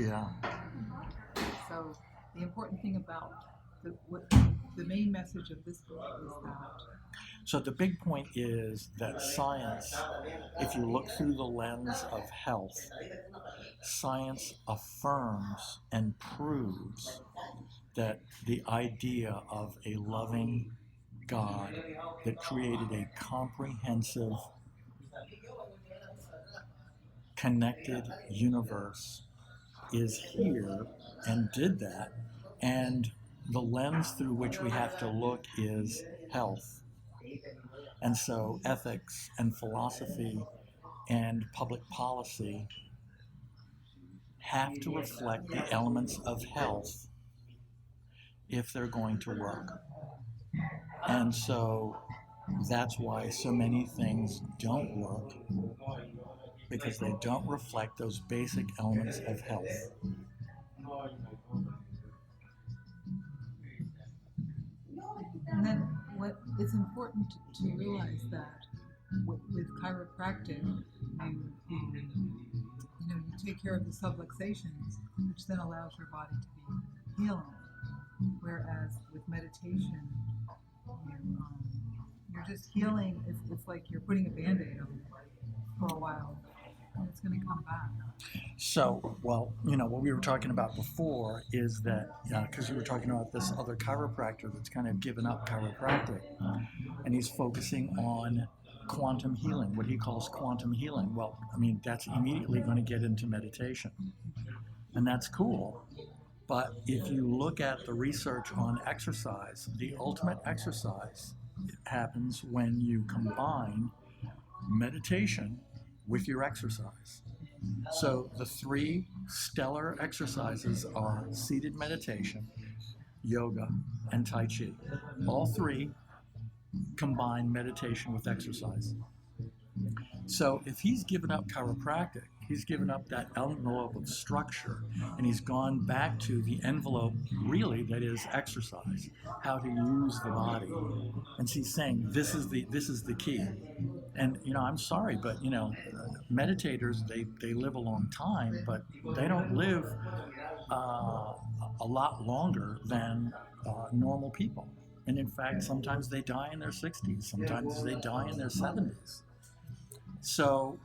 Yeah. So the important thing about the main message of this book is that. So the big point is that science, if you look through the lens of health, science affirms and proves that the idea of a loving God that created a comprehensive, connected universe is here and did that. And the lens through which we have to look is health. And so ethics and philosophy and public policy have to reflect the elements of health if they're going to work. And so that's why so many things don't work, because they don't reflect those basic elements of health. And then what it's important to realize that with chiropractic, you take care of the subluxations, which then allows your body to be healed. Whereas with meditation, you're just healing. It's like you're putting a Band-Aid on for a while, and it's going to come back. So, well, what we were talking about before is that, because we were talking about this other chiropractor that's kind of given up chiropractic, and he's focusing on quantum healing, what he calls quantum healing. Well, that's immediately going to get into meditation, and that's cool. But if you look at the research on exercise, the ultimate exercise happens when you combine meditation with your exercise. So the three stellar exercises are seated meditation, yoga, and Tai Chi. All three combine meditation with exercise. So if he's given up chiropractic, he's given up that envelope of structure, and he's gone back to the envelope really that is exercise, how to use the body. And he's saying this is the key. And I'm sorry, but meditators, they live a long time, but they don't live a lot longer than normal people. And in fact, sometimes they die in their 60s, sometimes they die in their 70s. So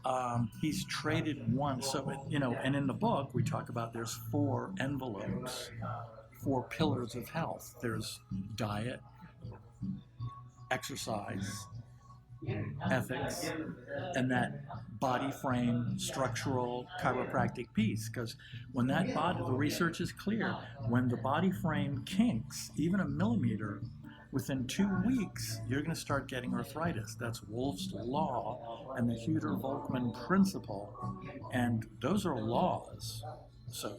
he's traded one. So, and in the book, we talk about there's 4 envelopes, 4 pillars of health. There's diet, exercise, ethics, and that body frame structural chiropractic piece. Because when that body, the research is clear, when the body frame kinks even a millimeter, within 2 weeks, you're going to start getting arthritis. That's Wolff's law and the Hutter-Volkmann principle, and those are laws. So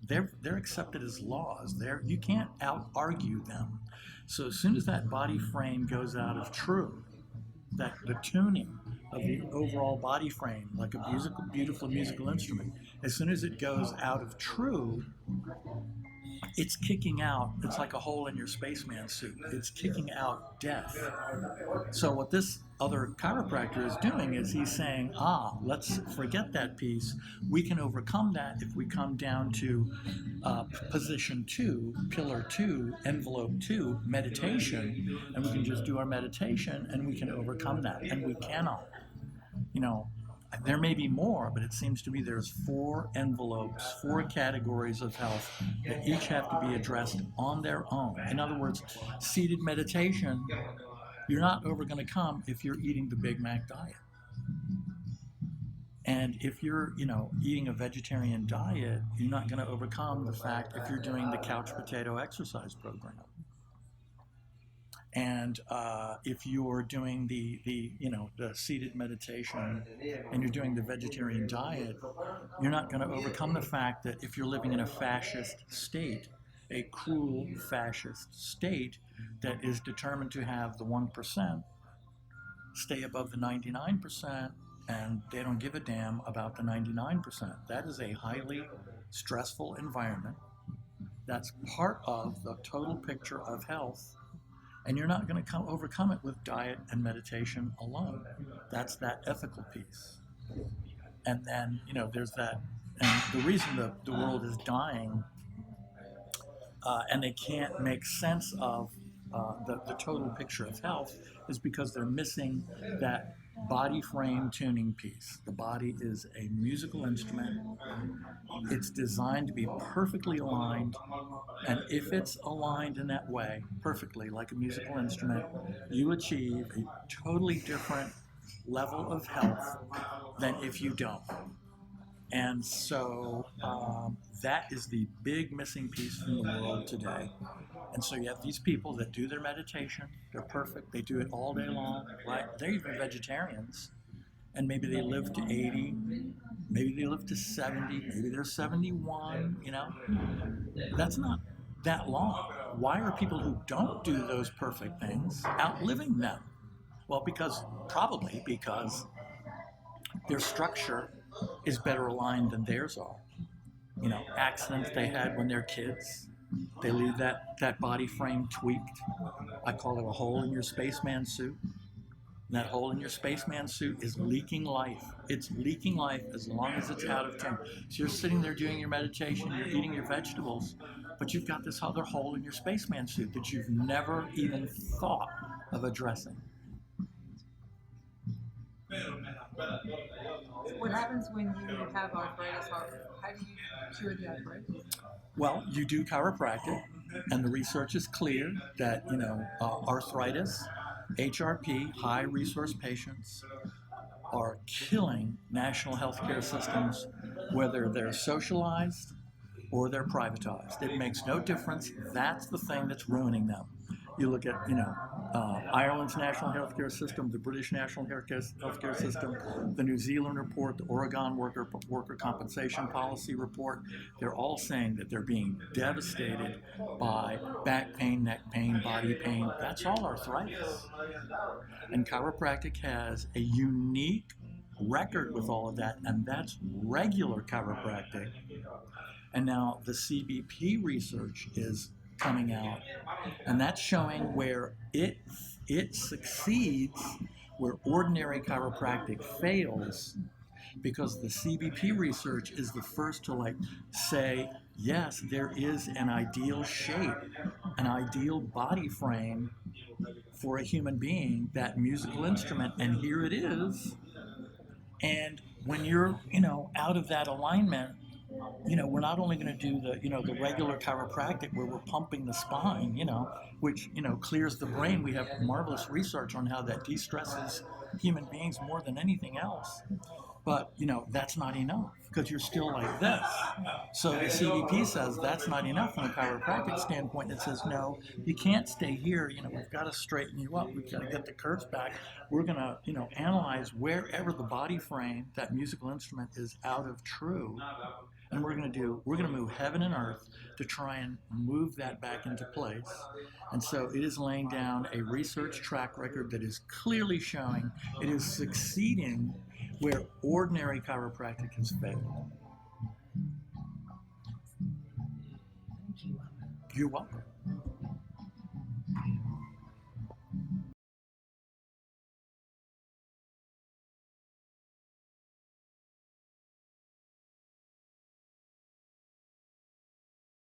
they're accepted as laws. You can't out-argue them. So as soon as that body frame goes out of true, that the tuning of the overall body frame, like a beautiful musical instrument, as soon as it goes out of true, it's kicking out, it's like a hole in your spaceman suit. It's kicking out death. So what this other chiropractor is doing is he's saying, let's forget that piece. We can overcome that if we come down to position 2, pillar 2, envelope 2, meditation, and we can just do our meditation and we can overcome that. And we cannot. There may be more, but it seems to me there's 4 envelopes, 4 categories of health that each have to be addressed on their own. In other words, seated meditation, you're not going to come if you're eating the Big Mac diet. And if you're, eating a vegetarian diet, you're not going to overcome the fact if you're doing the couch potato exercise program. And if you're doing the seated meditation and you're doing the vegetarian diet, you're not going to overcome the fact that if you're living in a fascist state, a cruel fascist state that is determined to have the 1% stay above the 99%, and they don't give a damn about the 99%. That is a highly stressful environment. That's part of the total picture of health. And you're not going to overcome it with diet and meditation alone. That's that ethical piece. And then, there's that And the reason the world is dying and they can't make sense of the total picture of health is because they're missing that body frame tuning piece. The body is a musical instrument. It's designed to be perfectly aligned. And if it's aligned in that way, perfectly, like a musical instrument, you achieve a totally different level of health than if you don't. And so that is the big missing piece from the world today. And so you have these people that do their meditation, they're perfect, they do it all day long, right? They're even vegetarians, and maybe they live to 80, maybe they live to 70, maybe they're 71, you know? That's not that long. Why are people who don't do those perfect things outliving them? Well, probably because their structure is better aligned than theirs are. You know, accidents they had when they're kids, they leave that body frame tweaked. I call it a hole in your spaceman suit. And that hole in your spaceman suit is leaking life. It's leaking life as long as it's out of tune. So you're sitting there doing your meditation, you're eating your vegetables, but you've got this other hole in your spaceman suit that you've never even thought of addressing. What happens when you have arthritis? How do you cure the arthritis? Well, you do chiropractic, and the research is clear that arthritis, HRP, high resource patients, are killing national healthcare systems, whether they're socialized or they're privatized. It makes no difference. That's the thing that's ruining them. You look at, Ireland's national healthcare system, the British national healthcare system, the New Zealand report, the Oregon worker compensation policy report. They're all saying that they're being devastated by back pain, neck pain, body pain. That's all arthritis. And chiropractic has a unique record with all of that, and that's regular chiropractic. And now the CBP research is coming out, and that's showing where it succeeds where ordinary chiropractic fails, because the CBP research is the first to say, yes, there is an ideal shape, an ideal body frame for a human being, that musical instrument, and here it is. And when you're, out of that alignment, we're not only going to do the regular chiropractic where we're pumping the spine, which, clears the brain. We have marvelous research on how that de-stresses human beings more than anything else. But, that's not enough because you're still like this. So the CBP says that's not enough from a chiropractic standpoint. It says, no, you can't stay here. We've got to straighten you up. We've got to get the curves back. We're going to, analyze wherever the body frame, that musical instrument, is out of true. And we're going to move heaven and earth to try and move that back into place. And so it is laying down a research track record that is clearly showing it is succeeding where ordinary chiropractic has failed. Thank you. You're welcome.